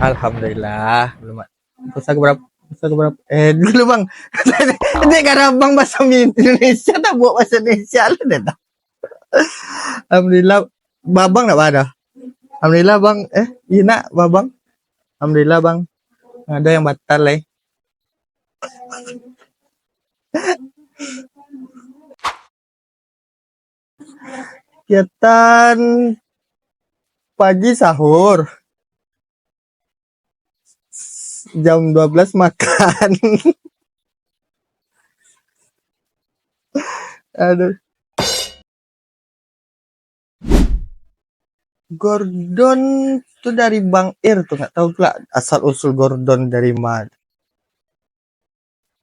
Alhamdulillah belum. Puasa berapa dulu bang. Ini karena bang bahasa Indonesia tak buat bahasa Indonesia lah dah. Alhamdulillah babang nak ada. Alhamdulillah bang, iya nak babang. Alhamdulillah bang, ada yang batal lah. Kegiatan pagi sahur, jam 12 makan. Aduh. Gordon tuh dari Bang Ir tuh, nggak tahu lah asal usul Gordon dari mana.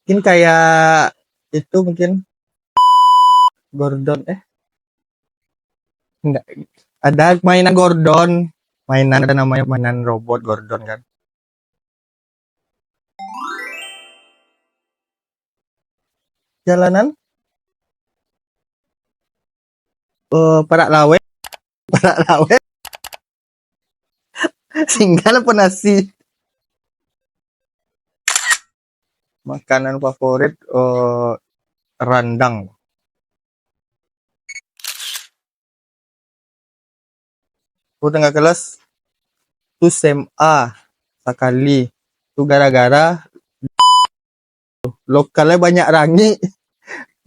Mungkin kayak itu mungkin Gordon enggak ada mainan Gordon, mainan ada namanya mainan robot Gordon kan. Jalanan Parak Lawe, Parak Lawe. Tinggal apa nasi? Makanan favorit rendang. Aku tengah kelas tuh SMA sekali. Tuh gara-gara lokalnya banyak rangi.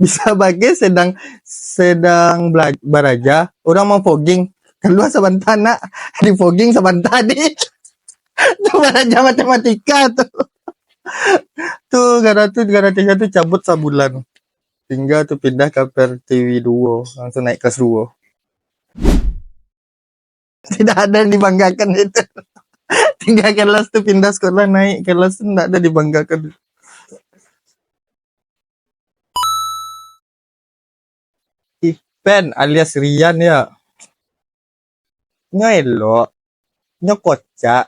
Bisa bagi sedang belajar orang mau fogging keluar sabantana di fogging sabantadi. Tuh belajar matematika tuh gara tiga tuh cabut sabulan, tinggal tuh pindah ke Pertiwi Duo, langsung naik kelas 2. Tidak ada yang dibanggakan itu. Tinggal kelas tuh pindah sekolah naik kelas tuh tidak ada dibanggakan. Ipen alias Rian ya, ngelok nyokocak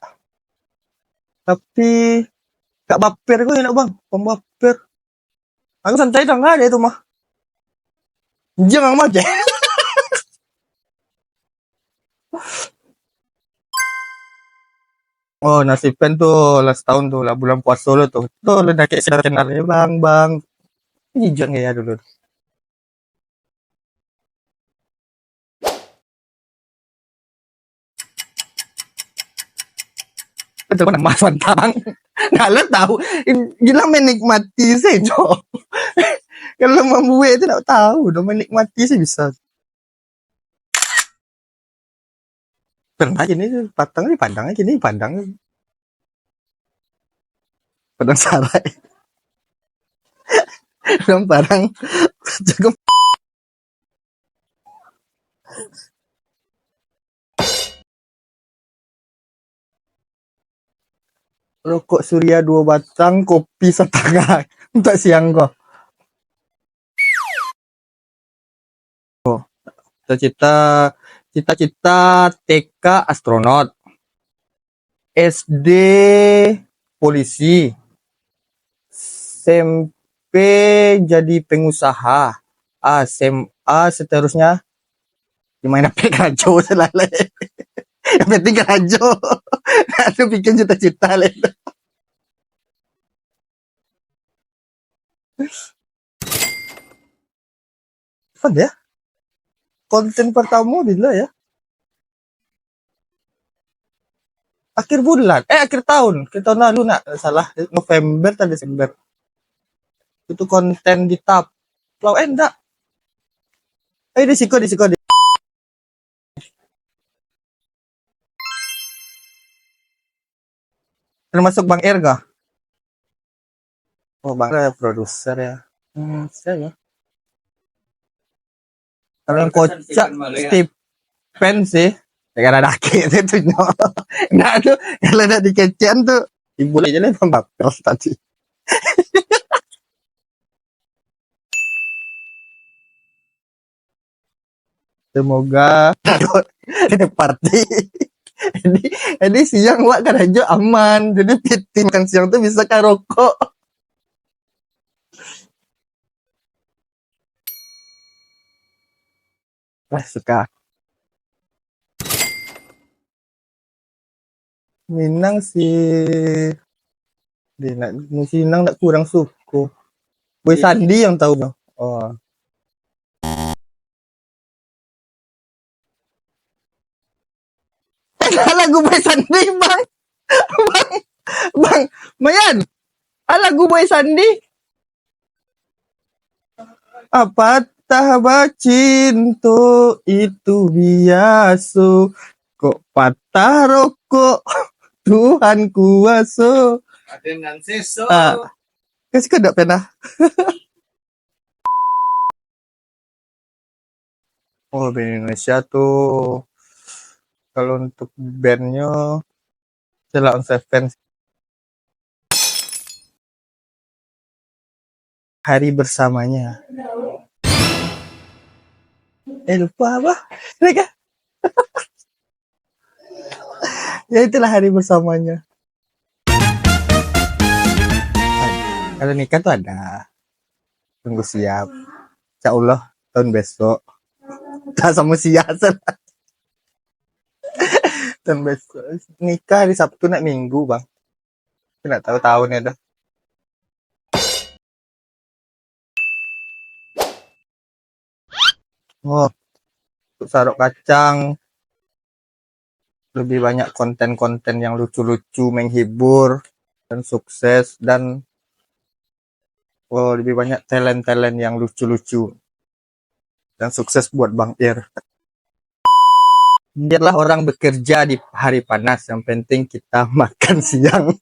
tapi gak baper gue enak bang, pembaper. Aku santai dong, gak ada itu mah. Jangan aja. Oh nasi pen tuh last tahun tuh lah bulan puasa lo tuh. Tuh lo kayak sedar kenal ya bang. Ini jangan ya dulu. Betul kan mas mantang. Nah lo tahu, gila menikmati sih Jo. Kalau membuat itu tidak tahu, udah menikmati sih bisa. Pernah gini patang ini pandangnya gini pandang sarai. Belum barang cukup. Rokok Surya 2 batang, kopi setengah. Untuk siang kok. Cita-cita TK astronot, SD polisi, SMP jadi pengusaha, SMA seterusnya gimana rajo selalu. Yang penting rajo. Aku bikin cita-cita lah. Fun ya. Konten pertama dulu ya. Akhir bulan, akhir tahun lalu nak salah November atau Desember. Itu konten di tab. Enggak. Di siko. Termasuk Bang Erga. Oh, Bang Erga produser ya. Saya. Kalau yang kocak Stephen sih. Karena daki itu nggak tuh kalau ada di kecian tuh ibu aja lah pembapel tadi. Semoga ini party. Jadi siang wak kan aja aman. Jadi piti makan siang tuh bisa karokok. Wah suka. Minang sih, dia nak Minang nak kurang suku. Boy Sandi yang tahu no. Oh, lagu Boy Sandi bang, bang, Mayan, lagu Boy Sandi. Apa tahap cinta itu biasa, kok patah rokok Tuhan kuasa. Atenan seso. Kasih kau tak pernah. Oh, band Indonesia tuh kalau untuk bandnya Sheila on Seven, hari bersamanya. Lupa apa? Mereka. Ya itulah hari bersamanya. Kalau nikah tuh ada. Tunggu siap. Insya Allah tahun besok. Tak sama siasat. Tahun besok. Nikah hari Sabtu nak Minggu bang. Tidak tahu tahunnya dah. Oh, untuk sarok kacang. Lebih banyak konten-konten yang lucu-lucu, menghibur, dan sukses. Dan lebih banyak talent-talent yang lucu-lucu. Dan sukses buat Bang Ir. Biarlah orang bekerja di hari panas, yang penting kita makan siang.